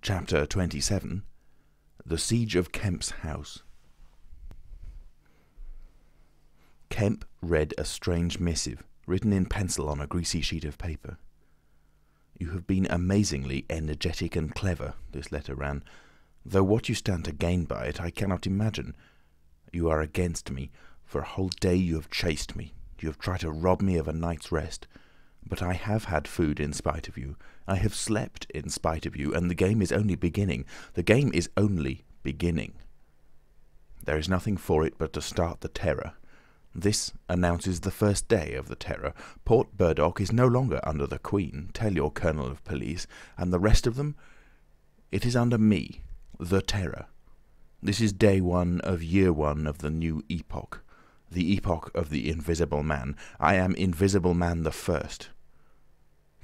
Chapter 27. The Siege of Kemp's House. Kemp read a strange missive, written in pencil on a greasy sheet of paper. "You have been amazingly energetic and clever," this letter ran, "though what you stand to gain by it I cannot imagine. You are against me. For a whole day you have chased me. You have tried to rob me of a night's rest. But I have had food in spite of you. I have slept in spite of you, and the game is only beginning. The game is only beginning. There is nothing for it but to start the terror. This announces the first day of the terror. Port Burdock is no longer under the Queen, tell your Colonel of Police, and the rest of them, it is under me, the Terror. This is day one of year one of the new epoch. The epoch of the Invisible Man. I am Invisible Man the First.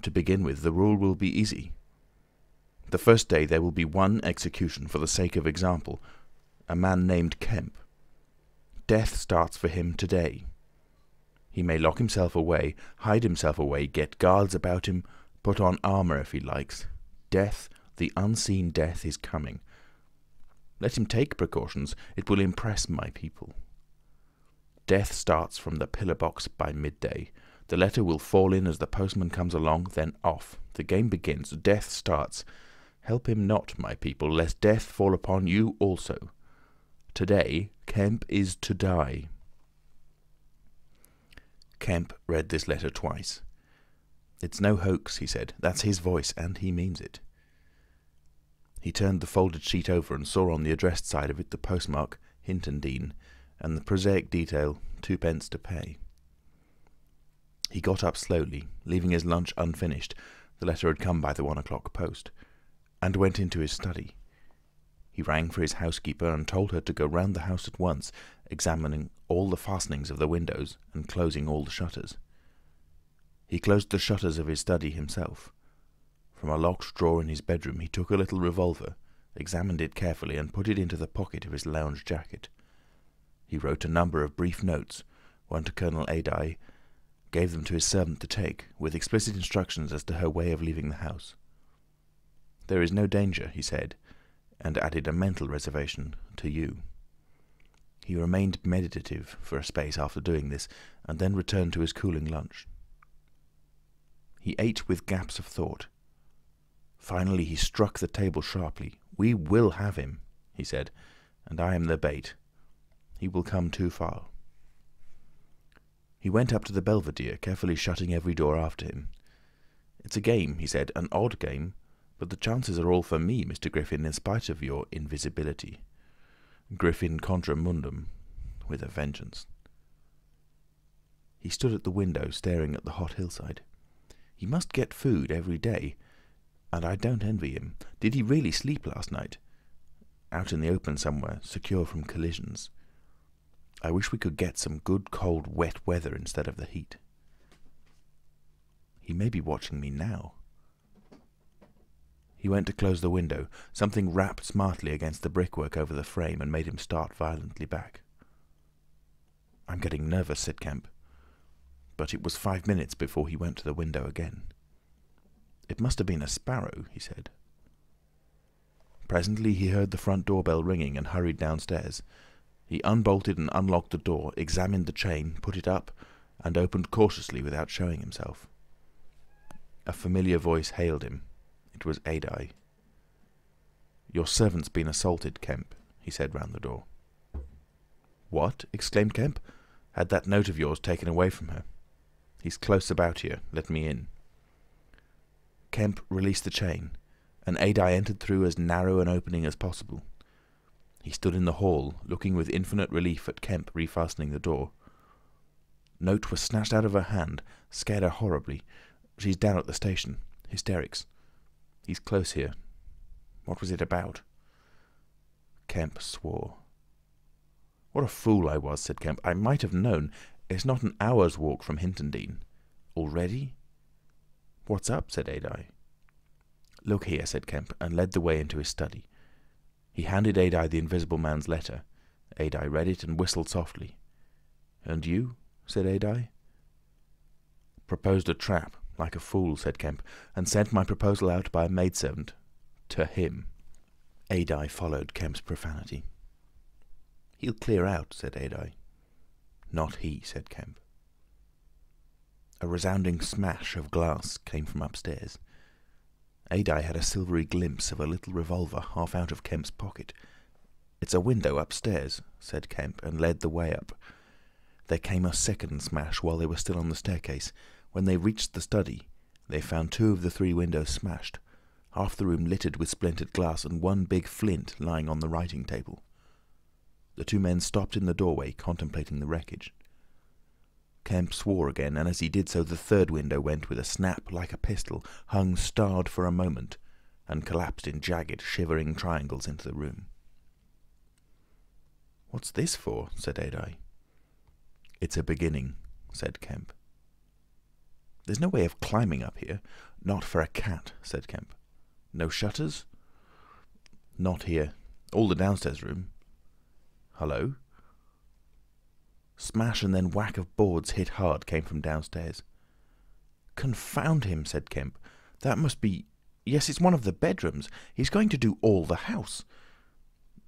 To begin with, the rule will be easy. The first day there will be one execution for the sake of example. A man named Kemp. Death starts for him today. He may lock himself away, hide himself away, get guards about him, put on armour if he likes. Death, the unseen death, is coming. Let him take precautions. It will impress my people. Death starts from the pillar box by midday. The letter will fall in as the postman comes along, then off. The game begins. Death starts. Help him not, my people, lest death fall upon you also. Today, Kemp is to die." Kemp read this letter twice. "It's no hoax," he said. "That's his voice, and he means it." He turned the folded sheet over and saw on the addressed side of it the postmark, Hintondean, and the prosaic detail, 2d to pay. He got up slowly, leaving his lunch unfinished, the letter had come by the 1 o'clock post, and went into his study. He rang for his housekeeper and told her to go round the house at once, examining all the fastenings of the windows and closing all the shutters. He closed the shutters of his study himself. From a locked drawer in his bedroom he took a little revolver, examined it carefully, and put it into the pocket of his lounge jacket. He wrote a number of brief notes, one to Colonel Adye, gave them to his servant to take, with explicit instructions as to her way of leaving the house. "There is no danger," he said, and added a mental reservation, "to you." He remained meditative for a space after doing this, and then returned to his cooling lunch. He ate with gaps of thought. Finally he struck the table sharply. "We will have him," he said, "and I am the bait. He will come too far." He went up to the belvedere, carefully shutting every door after him. "It's a game," he said, "an odd game, but the chances are all for me, Mr. Griffin, in spite of your invisibility. Griffin contra mundum, with a vengeance." He stood at the window, staring at the hot hillside. He must get food every day, and I don't envy him. Did he really sleep last night? Out in the open somewhere, secure from collisions. I wish we could get some good, cold, wet weather instead of the heat. He may be watching me now. He went to close the window. Something rapped smartly against the brickwork over the frame and made him start violently back. "I'm getting nervous," said Kemp. But it was 5 minutes before he went to the window again. "It must have been a sparrow," he said. Presently he heard the front doorbell ringing and hurried downstairs. He unbolted and unlocked the door, examined the chain, put it up, and opened cautiously without showing himself. A familiar voice hailed him. It was Adye. "Your servant's been assaulted, Kemp," he said round the door. "What?" exclaimed Kemp. "Had that note of yours taken away from her. He's close about here. Let me in." Kemp released the chain, and Adye entered through as narrow an opening as possible. He stood in the hall, looking with infinite relief at Kemp refastening the door. Note was snatched out of her hand, scared her horribly. "She's down at the station. Hysterics. He's close here. What was it about?" Kemp swore. "What a fool I was," said Kemp. "I might have known. It's not an hour's walk from Hintondean. Already?" "What's up?" said Adye. "Look here," said Kemp, and led the way into his study. He handed Adye the Invisible Man's letter. Adye read it and whistled softly. "And you?" said Adye. "Proposed a trap, like a fool," said Kemp, "and sent my proposal out by a maidservant. To him. Adye followed Kemp's profanity. "He'll clear out," said Adye. "Not he," said Kemp. A resounding smash of glass came from upstairs. Adye had a silvery glimpse of a little revolver half out of Kemp's pocket. "It's a window upstairs," said Kemp, and led the way up. There came a second smash while they were still on the staircase. When they reached the study, they found 2 of the 3 windows smashed, half the room littered with splintered glass, and one big flint lying on the writing table. The 2 men stopped in the doorway, contemplating the wreckage. Kemp swore again, and as he did so, the 3rd window went with a snap like a pistol, hung starred for a moment, and collapsed in jagged, shivering triangles into the room. "What's this for?" said Adye. "It's a beginning," said Kemp. "There's no way of climbing up here." "Not for a cat," said Kemp. "No shutters?" "Not here. All the downstairs room." "Hullo?" Smash and then whack of boards hit hard came from downstairs. "Confound him," said Kemp. "That must be... Yes, it's one of the bedrooms. He's going to do all the house.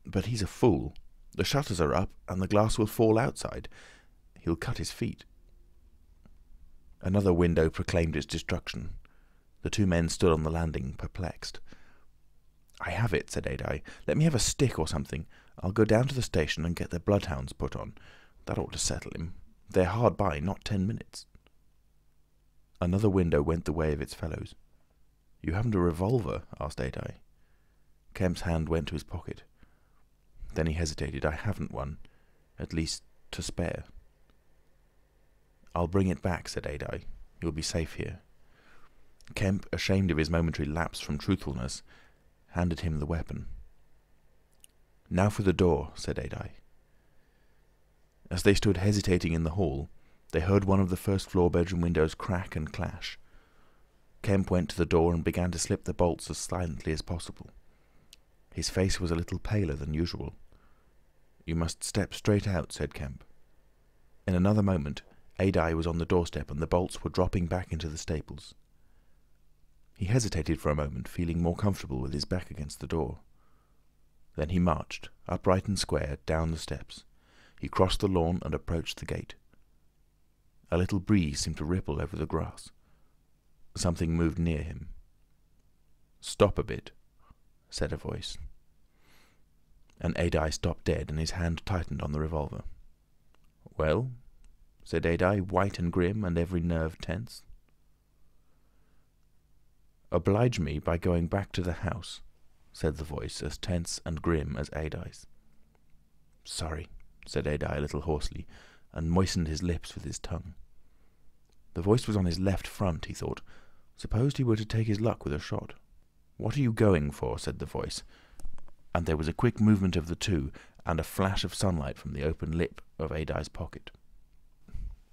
But he's a fool. The shutters are up, and the glass will fall outside. He'll cut his feet." Another window proclaimed its destruction. The 2 men stood on the landing, perplexed. "I have it," said Adye. "Let me have a stick or something. I'll go down to the station and get the bloodhounds put on. That ought to settle him. They're hard by, not 10 minutes. Another window went the way of its fellows. "You haven't a revolver?" asked Adye. Kemp's hand went to his pocket. Then he hesitated. "I haven't one. At least, to spare." "I'll bring it back," said Adye. "You'll be safe here." Kemp, ashamed of his momentary lapse from truthfulness, handed him the weapon. "Now for the door," said Adye. As they stood hesitating in the hall, they heard one of the 1st-floor bedroom windows crack and clash. Kemp went to the door and began to slip the bolts as silently as possible. His face was a little paler than usual. "You must step straight out," said Kemp. In another moment, Adye was on the doorstep and the bolts were dropping back into the staples. He hesitated for a moment, feeling more comfortable with his back against the door. Then he marched, upright and square, down the steps. He crossed the lawn and approached the gate. A little breeze seemed to ripple over the grass. Something moved near him. "Stop a bit," said a voice. And Adye stopped dead, and his hand tightened on the revolver. "Well?" said Adye, white and grim, and every nerve tense. "Oblige me by going back to the house," said the voice, as tense and grim as Adye's. "Sorry," said Adye a little hoarsely, and moistened his lips with his tongue. The voice was on his left front, he thought. Suppose he were to take his luck with a shot. "What are you going for?" said the voice, and there was a quick movement of the 2, and a flash of sunlight from the open lip of Adye's pocket.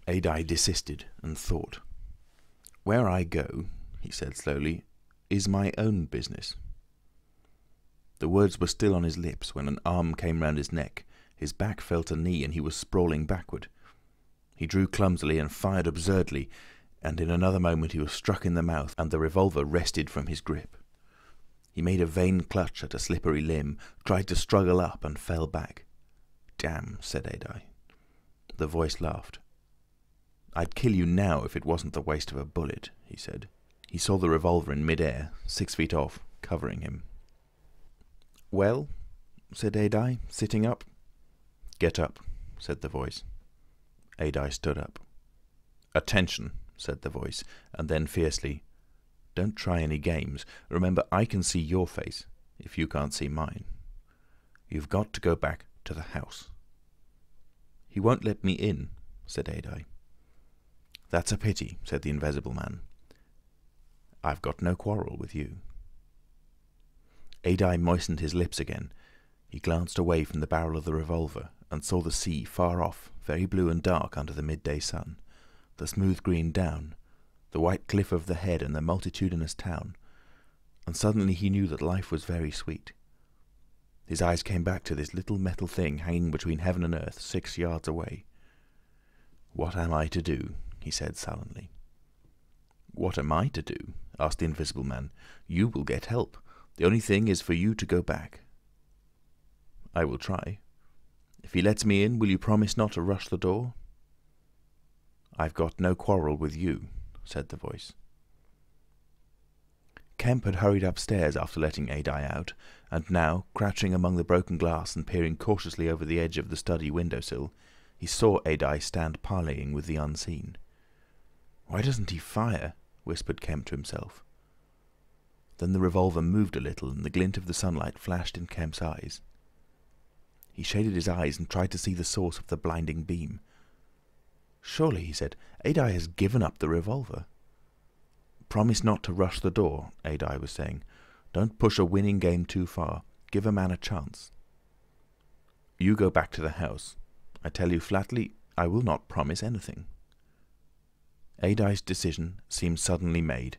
Adye desisted and thought. "Where I go," he said slowly, "is my own business." The words were still on his lips when an arm came round his neck. His back felt a knee, and he was sprawling backward. He drew clumsily and fired absurdly, and in another moment he was struck in the mouth, and the revolver wrested from his grip. He made a vain clutch at a slippery limb, tried to struggle up, and fell back. "Damn," said Adye. The voice laughed. "I'd kill you now if it wasn't the waste of a bullet," he said. He saw the revolver in mid-air, 6 feet off, covering him. "Well?" said Adye, sitting up. "Get up," said the voice. Adye stood up. "Attention," said the voice, and then fiercely, "Don't try any games. Remember, I can see your face, if you can't see mine. You've got to go back to the house." "He won't let me in," said Adye. "That's a pity," said the Invisible Man. "I've got no quarrel with you." Adye moistened his lips again. He glanced away from the barrel of the revolver and saw the sea far off, very blue and dark under the midday sun, the smooth green down, the white cliff of the head and the multitudinous town, and suddenly he knew that life was very sweet. His eyes came back to this little metal thing hanging between heaven and earth 6 yards away. "What am I to do?" he said sullenly. "What am I to do?" asked the Invisible Man. "You will get help. The only thing is for you to go back." "I will try. If he lets me in, will you promise not to rush the door?" "I've got no quarrel with you," said the voice. Kemp had hurried upstairs after letting Adye out, and now, crouching among the broken glass and peering cautiously over the edge of the study window-sill, he saw Adye stand parleying with the unseen. "Why doesn't he fire?" whispered Kemp to himself. Then the revolver moved a little, and the glint of the sunlight flashed in Kemp's eyes. He shaded his eyes and tried to see the source of the blinding beam. "Surely," he said, "Adye has given up the revolver." "Promise not to rush the door," Adye was saying. "Don't push a winning game too far. Give a man a chance." "You go back to the house. I tell you flatly, I will not promise anything." Adye's decision seemed suddenly made.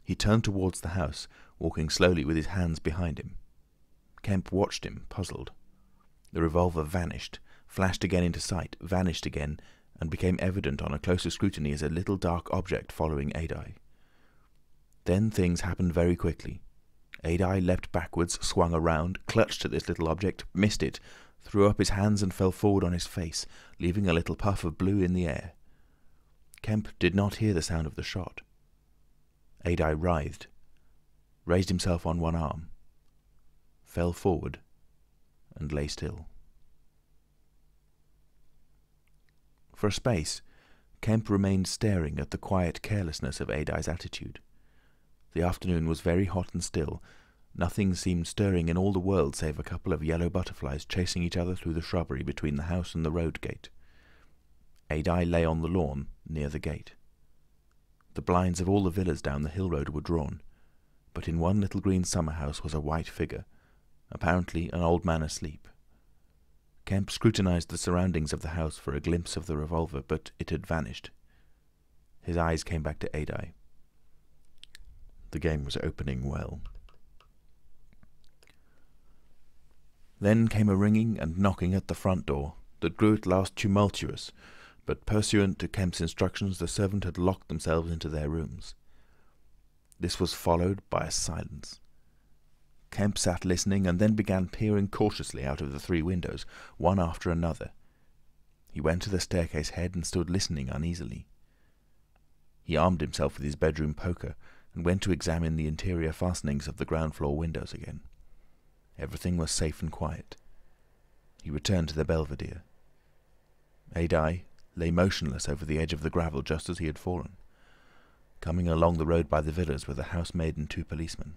He turned towards the house, walking slowly with his hands behind him. Kemp watched him, puzzled. The revolver vanished, flashed again into sight, vanished again, and became evident on a closer scrutiny as a little dark object following Adye. Then things happened very quickly. Adye leapt backwards, swung around, clutched at this little object, missed it, threw up his hands and fell forward on his face, leaving a little puff of blue in the air. Kemp did not hear the sound of the shot. Adye writhed, raised himself on one arm, fell forward, and lay still. For a space, Kemp remained staring at the quiet carelessness of Adye's attitude. The afternoon was very hot and still. Nothing seemed stirring in all the world save a couple of yellow butterflies chasing each other through the shrubbery between the house and the road gate. Adye lay on the lawn near the gate. The blinds of all the villas down the hill road were drawn, but in one little green summer-house was a white figure, apparently an old man asleep. Kemp scrutinized the surroundings of the house for a glimpse of the revolver, but it had vanished. His eyes came back to Adye. The game was opening well. Then came a ringing and knocking at the front door that grew at last tumultuous, but pursuant to Kemp's instructions the servant had locked themselves into their rooms. This was followed by a silence. Kemp sat listening and then began peering cautiously out of the three windows, one after another. He went to the staircase head and stood listening uneasily. He armed himself with his bedroom poker and went to examine the interior fastenings of the ground floor windows again. Everything was safe and quiet. He returned to the belvedere. Adye lay motionless over the edge of the gravel just as he had fallen. Coming along the road by the villas were the housemaid and two policemen.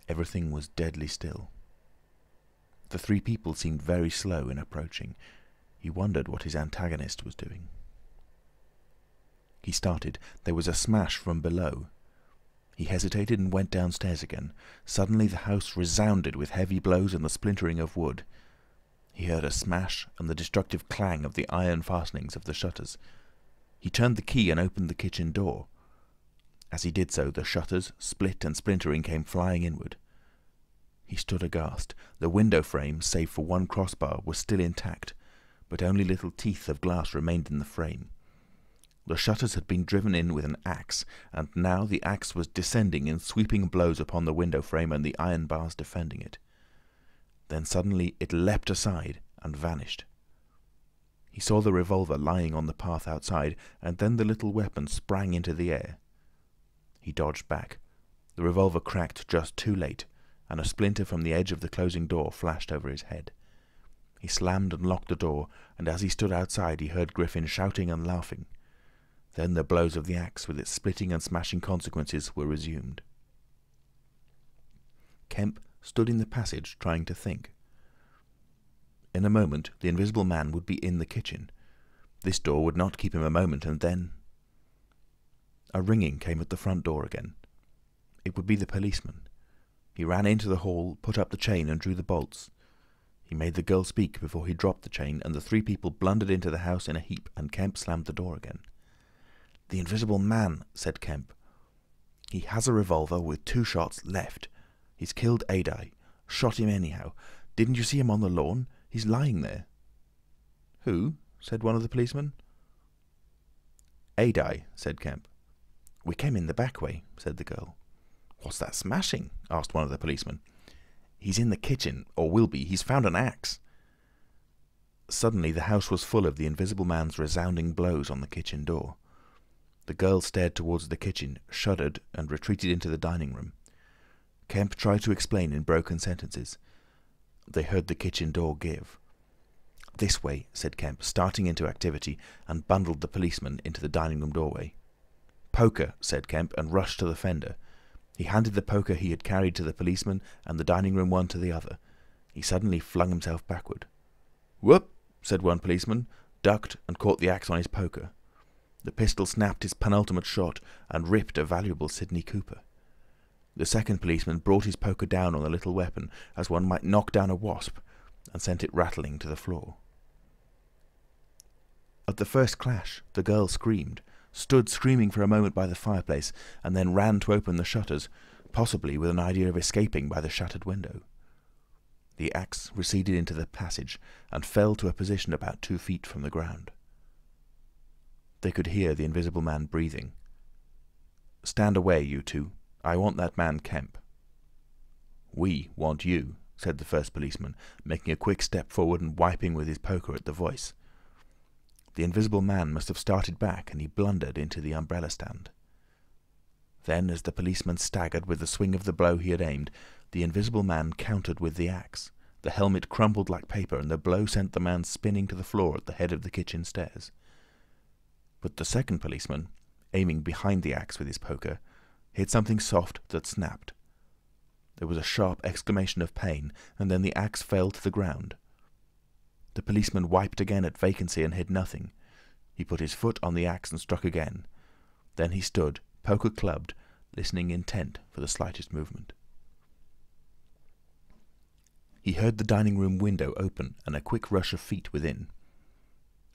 Everything was deadly still. The three people seemed very slow in approaching. He wondered what his antagonist was doing. He started. There was a smash from below. He hesitated and went downstairs again. Suddenly the house resounded with heavy blows and the splintering of wood. He heard a smash and the destructive clang of the iron fastenings of the shutters. He turned the key and opened the kitchen door. As he did so, the shutters, split and splintering, came flying inward. He stood aghast. The window frame, save for one crossbar, was still intact, but only little teeth of glass remained in the frame. The shutters had been driven in with an axe, and now the axe was descending in sweeping blows upon the window frame and the iron bars defending it. Then suddenly it leapt aside and vanished. He saw the revolver lying on the path outside, and then the little weapon sprang into the air. He dodged back. The revolver cracked just too late, and a splinter from the edge of the closing door flashed over his head. He slammed and locked the door, and as he stood outside he heard Griffin shouting and laughing. Then the blows of the axe, with its splitting and smashing consequences, were resumed. Kemp stood in the passage trying to think. In a moment the invisible man would be in the kitchen. This door would not keep him a moment, and then... A ringing came at the front door again. It would be the policeman. He ran into the hall, put up the chain and drew the bolts. He made the girl speak before he dropped the chain, and the three people blundered into the house in a heap, and Kemp slammed the door again. "The invisible man," said Kemp. "He has a revolver with 2 shots left. He's killed Adye. Shot him anyhow. Didn't you see him on the lawn? He's lying there." "Who?" said one of the policemen. "Adye," said Kemp. "We came in the back way," said the girl. "What's that smashing?" asked one of the policemen. "He's in the kitchen, or will be. He's found an axe." Suddenly the house was full of the Invisible Man's resounding blows on the kitchen door. The girl stared towards the kitchen, shuddered, and retreated into the dining room. Kemp tried to explain in broken sentences. They heard the kitchen door give. "This way," said Kemp, starting into activity, and bundled the policeman into the dining room doorway. "Poker," said Kemp, and rushed to the fender. He handed the poker he had carried to the policeman and the dining room one to the other. He suddenly flung himself backward. "Whoop!" said one policeman, ducked, and caught the axe on his poker. The pistol snapped his penultimate shot and ripped a valuable Sidney Cooper. The second policeman brought his poker down on the little weapon as one might knock down a wasp, and sent it rattling to the floor. At the first clash, the girl screamed, stood screaming for a moment by the fireplace, and then ran to open the shutters, possibly with an idea of escaping by the shattered window. The axe receded into the passage and fell to a position about 2 feet from the ground. They could hear the Invisible Man breathing. "Stand away, you two. I want that man Kemp." "We want you," said the first policeman, making a quick step forward and wiping with his poker at the voice. The Invisible Man must have started back, and he blundered into the umbrella stand. Then, as the policeman staggered with the swing of the blow he had aimed, the Invisible Man countered with the axe. The helmet crumpled like paper, and the blow sent the man spinning to the floor at the head of the kitchen stairs. But the second policeman, aiming behind the axe with his poker, hit something soft that snapped. There was a sharp exclamation of pain, and then the axe fell to the ground. The policeman wiped again at vacancy and hit nothing. He put his foot on the axe and struck again. Then he stood, poker clubbed, listening intent for the slightest movement. He heard the dining room window open and a quick rush of feet within.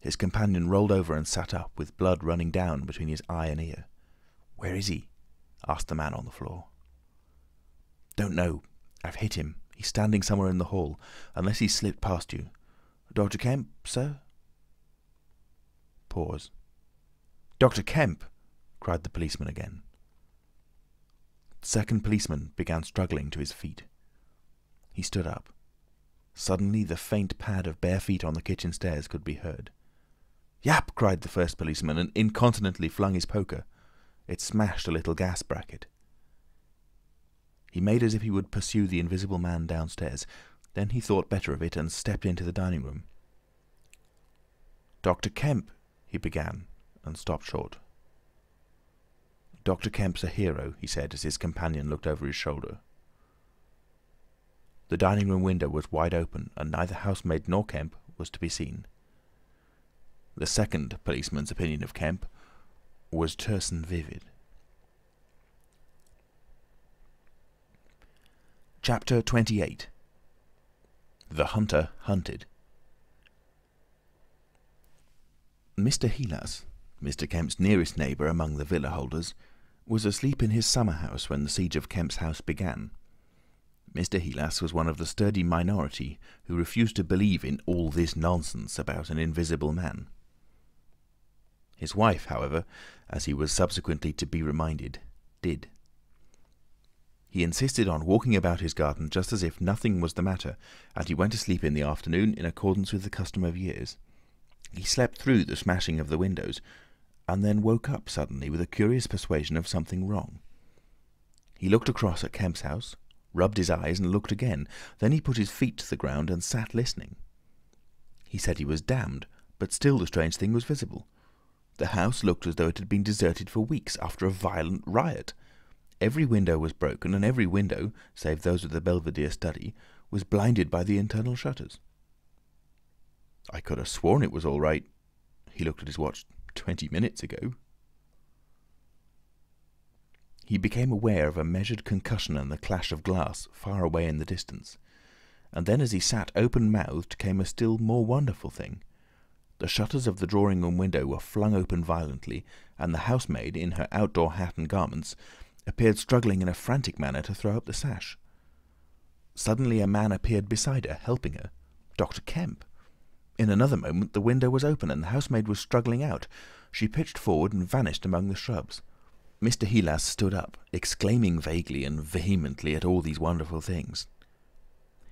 His companion rolled over and sat up, with blood running down between his eye and ear. "Where is he?" asked the man on the floor. "Don't know. I've hit him. He's standing somewhere in the hall, unless he's slipped past you. Dr. Kemp, sir?" Pause. "Dr. Kemp!" cried the policeman again. The second policeman began struggling to his feet. He stood up. Suddenly the faint pad of bare feet on the kitchen stairs could be heard. "Yap!" cried the first policeman, and incontinently flung his poker. It smashed a little gas bracket. He made as if he would pursue the Invisible Man downstairs. Then he thought better of it and stepped into the dining room. "Dr. Kemp," he began, and stopped short. "Dr. Kemp's a hero," he said as his companion looked over his shoulder. The dining room window was wide open, and neither housemaid nor Kemp was to be seen. The second policeman's opinion of Kemp was terse and vivid. Chapter 28. The Hunter Hunted. Mr. Helas, Mr. Kemp's nearest neighbour among the villa holders, was asleep in his summer house when the siege of Kemp's house began. Mr. Helas was one of the sturdy minority who refused to believe in all this nonsense about an invisible man. His wife, however, as he was subsequently to be reminded, did. He insisted on walking about his garden just as if nothing was the matter, and he went to sleep in the afternoon in accordance with the custom of years. He slept through the smashing of the windows, and then woke up suddenly with a curious persuasion of something wrong. He looked across at Kemp's house, rubbed his eyes, and looked again. Then he put his feet to the ground and sat listening. He said he was damned, but still the strange thing was visible. The house looked as though it had been deserted for weeks after a violent riot. Every window was broken, and every window, save those of the Belvedere study, was blinded by the internal shutters. "I could have sworn it was all right." He looked at his watch. 20 minutes ago. He became aware of a measured concussion and the clash of glass far away in the distance. And then as he sat open-mouthed came a still more wonderful thing. The shutters of the drawing-room window were flung open violently, and the housemaid, in her outdoor hat and garments, appeared struggling in a frantic manner to throw up the sash. Suddenly a man appeared beside her, helping her. Dr. Kemp. In another moment the window was open, and the housemaid was struggling out. She pitched forward and vanished among the shrubs. Mr. Heelas stood up, exclaiming vaguely and vehemently at all these wonderful things.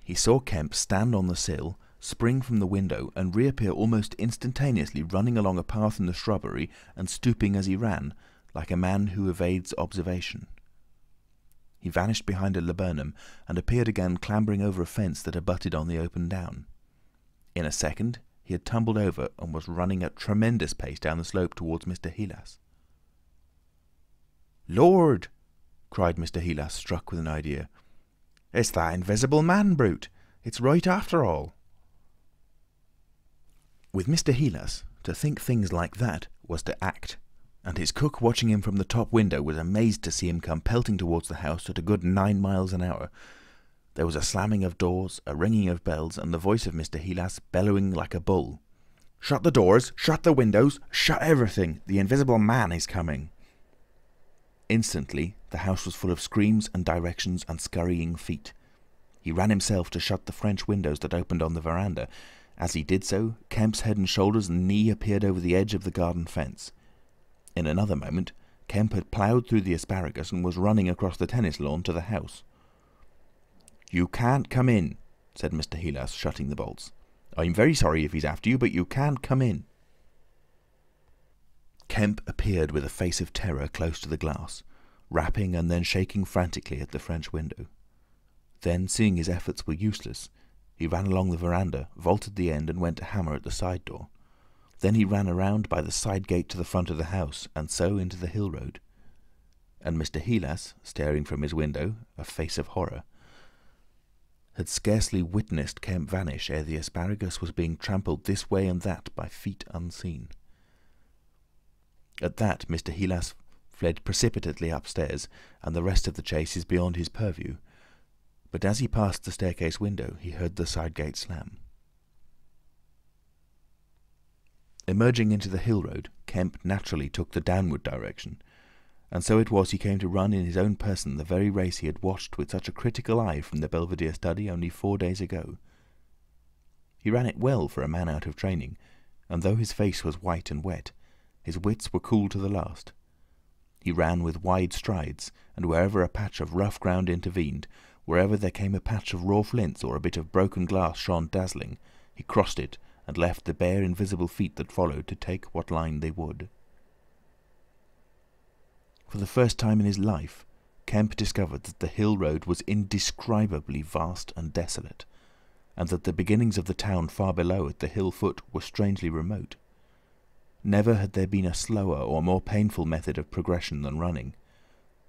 He saw Kemp stand on the sill, spring from the window, and reappear almost instantaneously, running along a path in the shrubbery and stooping as he ran, like a man who evades observation. He vanished behind a laburnum and appeared again clambering over a fence that abutted on the open down. In a second he had tumbled over and was running at tremendous pace down the slope towards Mr. Heelas. "Lord!" cried Mr. Heelas, struck with an idea. "It's that invisible man brute! It's right after all!" With Mr. Heelas, to think things like that was to act, and his cook watching him from the top window was amazed to see him come pelting towards the house at a good 9 miles an hour. There was a slamming of doors, a ringing of bells, and the voice of Mr. Heelas bellowing like a bull. "Shut the doors! Shut the windows! Shut everything! The invisible man is coming!" Instantly the house was full of screams and directions and scurrying feet. He ran himself to shut the French windows that opened on the veranda. As he did so, Kemp's head and shoulders and knee appeared over the edge of the garden fence. In another moment, Kemp had ploughed through the asparagus and was running across the tennis lawn to the house. "You can't come in," said Mr. Heelas, shutting the bolts. "I'm very sorry if he's after you, but you can't come in." Kemp appeared with a face of terror close to the glass, rapping and then shaking frantically at the French window. Then, seeing his efforts were useless, he ran along the veranda, vaulted the end, and went to hammer at the side door. Then he ran around by the side gate to the front of the house, and so into the hill road. And Mr. Heelas, staring from his window, a face of horror, had scarcely witnessed Kemp vanish ere the asparagus was being trampled this way and that by feet unseen. At that Mr. Heelas fled precipitately upstairs, and the rest of the chase is beyond his purview. But as he passed the staircase window, he heard the side gate slam. Emerging into the hill road, Kemp naturally took the downward direction, and so it was he came to run in his own person the very race he had watched with such a critical eye from the Belvedere study only 4 days ago. He ran it well for a man out of training, and though his face was white and wet, his wits were cool to the last. He ran with wide strides, and wherever a patch of rough ground intervened, wherever there came a patch of raw flints or a bit of broken glass shone dazzling, he crossed it and left the bare invisible feet that followed to take what line they would. For the first time in his life, Kemp discovered that the hill road was indescribably vast and desolate, and that the beginnings of the town far below at the hill foot were strangely remote. Never had there been a slower or more painful method of progression than running.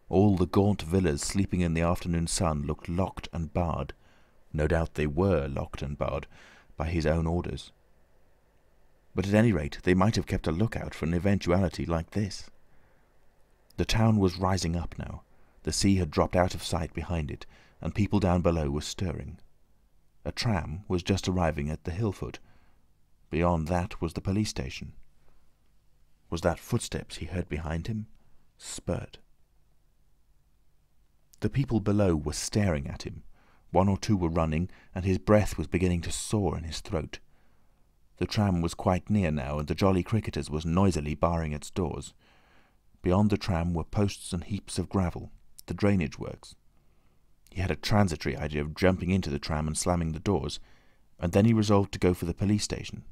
All the gaunt villas sleeping in the afternoon sun looked locked and barred. No doubt they were locked and barred by his own orders. But at any rate they might have kept a lookout for an eventuality like this. The town was rising up now. The sea had dropped out of sight behind it, and people down below were stirring. A tram was just arriving at the hill foot. Beyond that was the police station. Was that footsteps he heard behind him? Spurt. The people below were staring at him. 1 or 2 were running, and his breath was beginning to soar in his throat. The tram was quite near now, and the Jolly Cricketers was noisily barring its doors. Beyond the tram were posts and heaps of gravel, the drainage works. He had a transitory idea of jumping into the tram and slamming the doors, and then he resolved to go for the police station.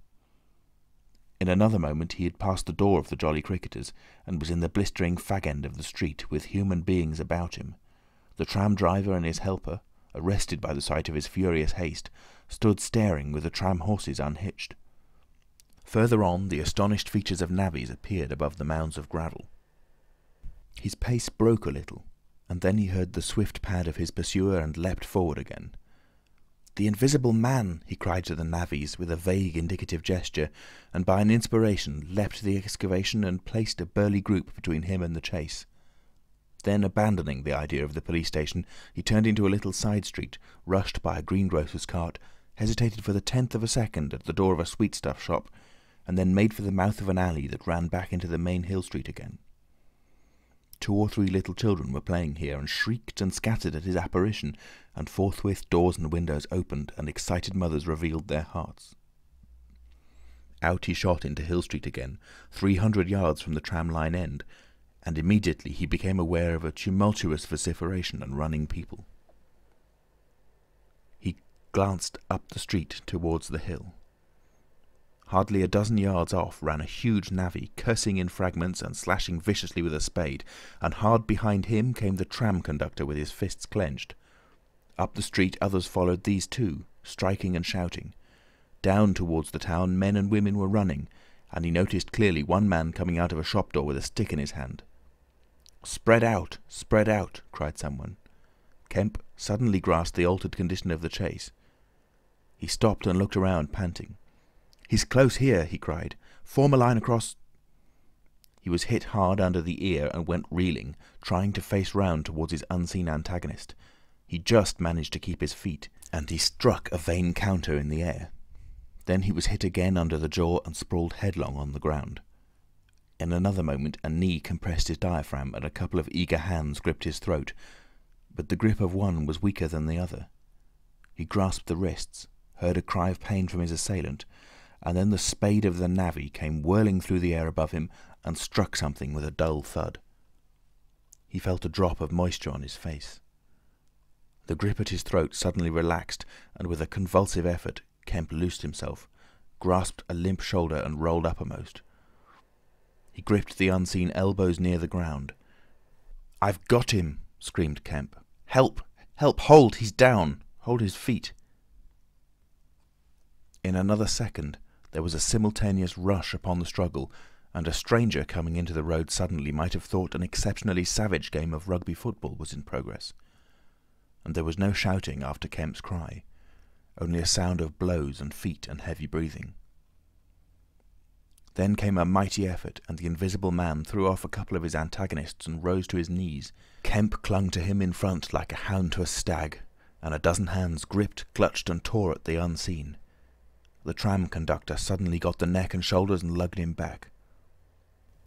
In another moment he had passed the door of the Jolly Cricketers, and was in the blistering fag end of the street, with human beings about him. The tram driver and his helper, arrested by the sight of his furious haste, stood staring with the tram horses unhitched. Further on, the astonished features of navvies appeared above the mounds of gravel. His pace broke a little, and then he heard the swift pad of his pursuer and leapt forward again. "The invisible man!" he cried to the navvies with a vague indicative gesture, and by an inspiration leapt to the excavation and placed a burly group between him and the chase. Then, abandoning the idea of the police station, he turned into a little side street, rushed by a greengrocer's cart, hesitated for the 10th of a second at the door of a sweetstuff shop, and then made for the mouth of an alley that ran back into the main hill street again. 2 or 3 little children were playing here, and shrieked and scattered at his apparition, and forthwith doors and windows opened, and excited mothers revealed their hearts. Out he shot into Hill Street again, 300 yards from the tram line end, and immediately he became aware of a tumultuous vociferation and running people. He glanced up the street towards the hill. Hardly a dozen yards off ran a huge navvy, cursing in fragments and slashing viciously with a spade, and hard behind him came the tram conductor with his fists clenched. Up the street others followed these too, striking and shouting. Down towards the town men and women were running, and he noticed clearly one man coming out of a shop door with a stick in his hand. "Spread out! Spread out!" cried someone. Kemp suddenly grasped the altered condition of the chase. He stopped and looked around, panting. "He's close here," he cried. "Form a line across—" He was hit hard under the ear and went reeling, trying to face round towards his unseen antagonist. He just managed to keep his feet, and he struck a vain counter in the air. Then he was hit again under the jaw and sprawled headlong on the ground. In another moment a knee compressed his diaphragm and a couple of eager hands gripped his throat, but the grip of one was weaker than the other. He grasped the wrists, heard a cry of pain from his assailant, and then the spade of the navvy came whirling through the air above him and struck something with a dull thud. He felt a drop of moisture on his face. The grip at his throat suddenly relaxed, and with a convulsive effort Kemp loosed himself, grasped a limp shoulder and rolled uppermost. He gripped the unseen elbows near the ground. "I've got him!" screamed Kemp. "Help! Help! Hold! He's down! Hold his feet!" In another second there was a simultaneous rush upon the struggle, and a stranger coming into the road suddenly might have thought an exceptionally savage game of rugby football was in progress. And there was no shouting after Kemp's cry, only a sound of blows and feet and heavy breathing. Then came a mighty effort, and the invisible man threw off a couple of his antagonists and rose to his knees. Kemp clung to him in front like a hound to a stag, and a dozen hands gripped, clutched and tore at the unseen. The tram conductor suddenly got the neck and shoulders and lugged him back.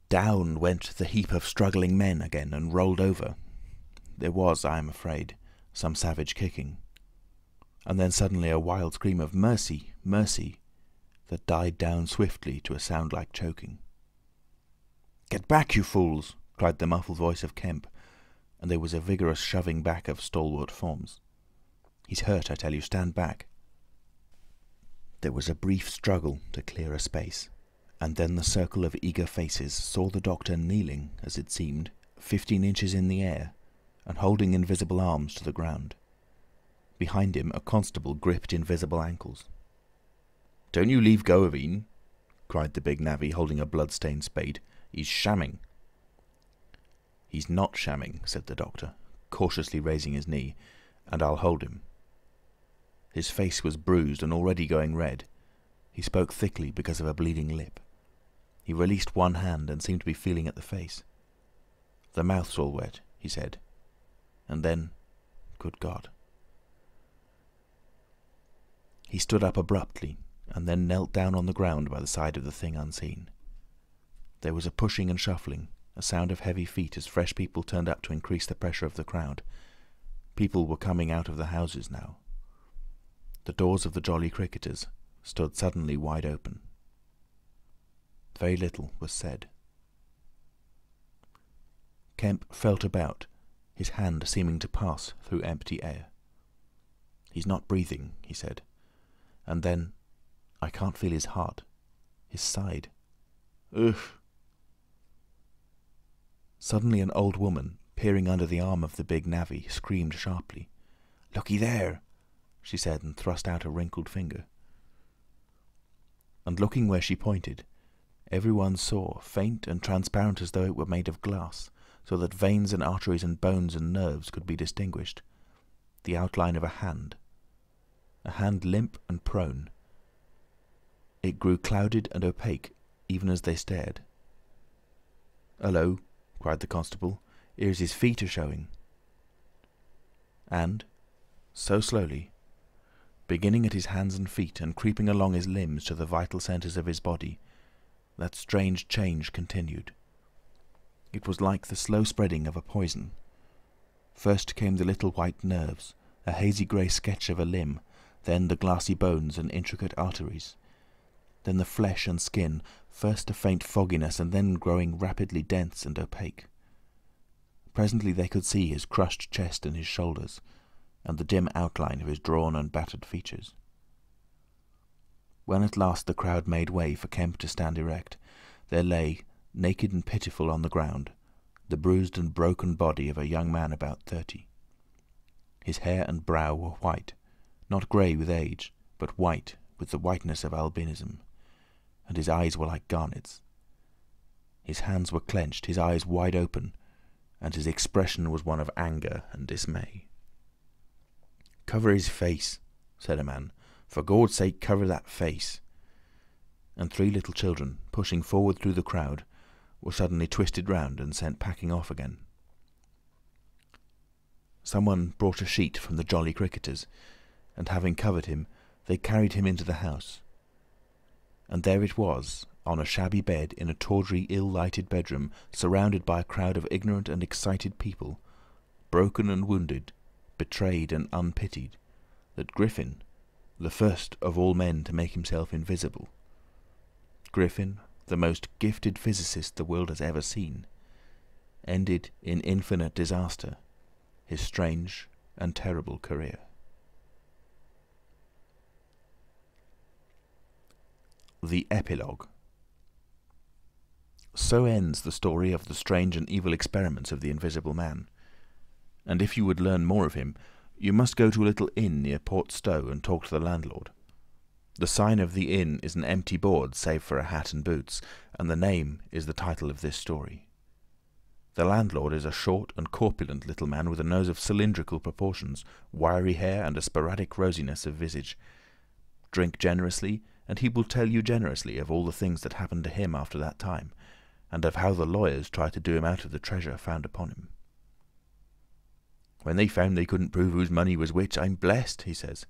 Down went the heap of struggling men again and rolled over. There was, I am afraid, some savage kicking. And then suddenly a wild scream of "Mercy! Mercy!" that died down swiftly to a sound like choking. "Get back, you fools!" cried the muffled voice of Kemp, and there was a vigorous shoving back of stalwart forms. "He's hurt, I tell you. Stand back." There was a brief struggle to clear a space, and then the circle of eager faces saw the doctor kneeling, as it seemed, 15 inches in the air, and holding invisible arms to the ground. Behind him a constable gripped invisible ankles. "Don't you leave go of een," cried the big navvy, holding a blood-stained spade. "He's shamming." "He's not shamming," said the doctor, cautiously raising his knee, "and I'll hold him." His face was bruised and already going red. He spoke thickly because of a bleeding lip. He released one hand and seemed to be feeling at the face. "The mouth's all wet," he said. And then, good God. He stood up abruptly and then knelt down on the ground by the side of the thing unseen. There was a pushing and shuffling, a sound of heavy feet as fresh people turned up to increase the pressure of the crowd. People were coming out of the houses now. The doors of the Jolly Cricketers stood suddenly wide open. Very little was said. Kemp felt about, his hand seeming to pass through empty air. "He's not breathing," he said. And then, "I can't feel his heart. His side. Ugh!" Suddenly an old woman, peering under the arm of the big navvy, screamed sharply. "Looky there!" she said, and thrust out a wrinkled finger. And looking where she pointed, everyone saw, faint and transparent as though it were made of glass, so that veins and arteries and bones and nerves could be distinguished, the outline of a hand limp and prone. It grew clouded and opaque even as they stared. "Hullo!" cried the constable. "Here's his feet a-showing." And, so slowly, beginning at his hands and feet and creeping along his limbs to the vital centres of his body, that strange change continued. It was like the slow spreading of a poison. First came the little white nerves, a hazy grey sketch of a limb, then the glassy bones and intricate arteries. Then the flesh and skin, first a faint fogginess and then growing rapidly dense and opaque. Presently they could see his crushed chest and his shoulders, and the dim outline of his drawn and battered features. When at last the crowd made way for Kemp to stand erect, there lay, naked and pitiful on the ground, the bruised and broken body of a young man about 30. His hair and brow were white, not grey with age, but white with the whiteness of albinism, and his eyes were like garnets. His hands were clenched, his eyes wide open, and his expression was one of anger and dismay. "Cover his face," said a man. "For Gord's sake, cover that face." And 3 little children, pushing forward through the crowd, were suddenly twisted round and sent packing off again. Someone brought a sheet from the Jolly Cricketers, and having covered him, they carried him into the house. And there it was, on a shabby bed in a tawdry, ill-lighted bedroom, surrounded by a crowd of ignorant and excited people, broken and wounded, betrayed and unpitied, that Griffin, the first of all men to make himself invisible, Griffin, the most gifted physicist the world has ever seen, ended in infinite disaster his strange and terrible career. The Epilogue. So ends the story of the strange and evil experiments of the Invisible Man. And if you would learn more of him, you must go to a little inn near Port Stowe and talk to the landlord. The sign of the inn is an empty board save for a hat and boots, and the name is the title of this story. The landlord is a short and corpulent little man with a nose of cylindrical proportions, wiry hair, and a sporadic rosiness of visage. Drink generously, and he will tell you generously of all the things that happened to him after that time, and of how the lawyers tried to do him out of the treasure found upon him. "When they found they couldn't prove whose money was which, I'm blessed," he says.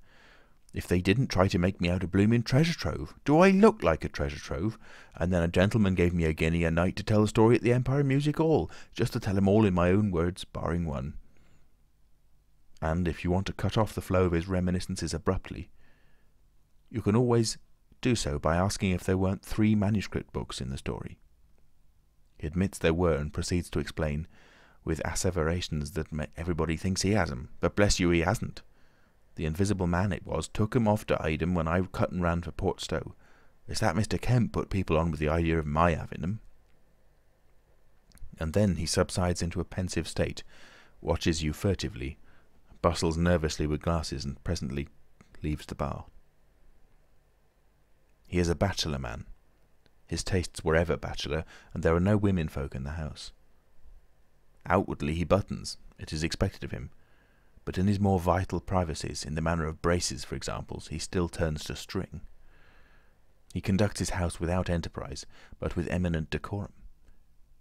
"If they didn't try to make me out a blooming treasure trove, do I look like a treasure trove? And then a gentleman gave me a guinea a night to tell the story at the Empire Music Hall, just to tell him all in my own words, barring one." And if you want to cut off the flow of his reminiscences abruptly, you can always do so by asking if there weren't 3 manuscript books in the story. He admits there were, and proceeds to explain, with asseverations that everybody thinks he has 'em, but bless you, he hasn't. The Invisible Man it was took 'em off to hide 'em when I cut and ran for Port Stowe. It's that Mr. Kemp put people on with the idea of my having 'em. And then he subsides into a pensive state, watches you furtively, bustles nervously with glasses, and presently leaves the bar. He is a bachelor man. His tastes were ever bachelor, and there are no women folk in the house. Outwardly he buttons, it is expected of him, but in his more vital privacies, in the matter of braces, for example, he still turns to string. He conducts his house without enterprise, but with eminent decorum.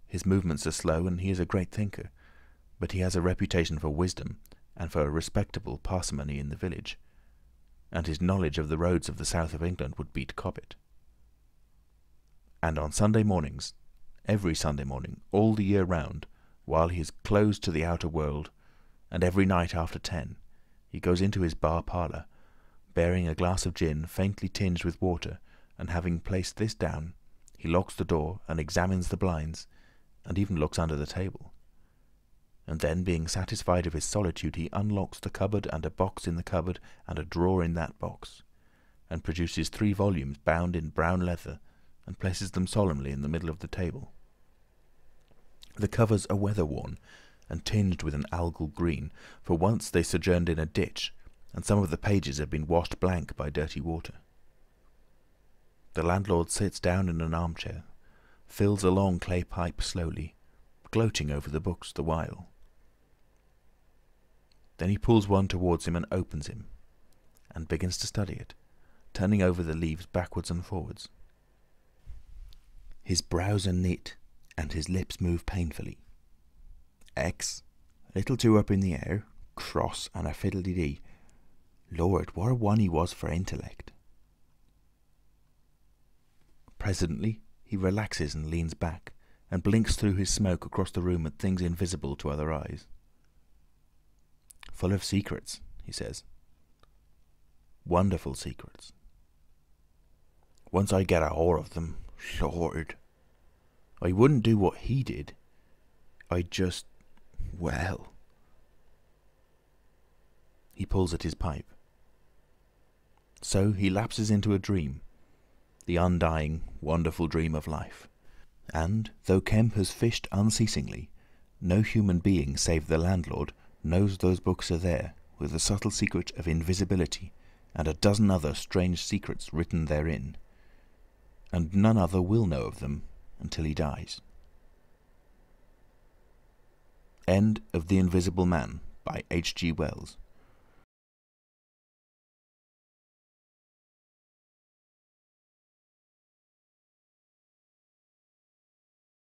His movements are slow, and he is a great thinker, but he has a reputation for wisdom and for a respectable parsimony in the village, and his knowledge of the roads of the south of England would beat Cobbett. And on Sunday mornings, every Sunday morning, all the year round, while he is closed to the outer world, and every night after 10, he goes into his bar parlour, bearing a glass of gin faintly tinged with water, and having placed this down, he locks the door and examines the blinds, and even looks under the table. And then, being satisfied of his solitude, he unlocks the cupboard and a box in the cupboard and a drawer in that box, and produces 3 volumes bound in brown leather, and places them solemnly in the middle of the table. The covers are weather-worn and tinged with an algal green, for once they sojourned in a ditch, and some of the pages have been washed blank by dirty water. The landlord sits down in an armchair, fills a long clay pipe slowly, gloating over the books the while. Then he pulls one towards him and opens him, and begins to study it, turning over the leaves backwards and forwards. His brows are knit, and his lips move painfully. X, a little too up in the air, cross, and a fiddle-de-dee. Lord, what a one he was for intellect. Presently he relaxes and leans back, and blinks through his smoke across the room at things invisible to other eyes. "Full of secrets," he says. "Wonderful secrets. Once I get a hold of them, Lord, I wouldn't do what he did. I'd just Well. He pulls at his pipe. So he lapses into a dream, the undying, wonderful dream of life. And, though Kemp has fished unceasingly, no human being save the landlord knows those books are there, with the subtle secret of invisibility and a dozen other strange secrets written therein. And none other will know of them until he dies. End of The Invisible Man by H.G. Wells.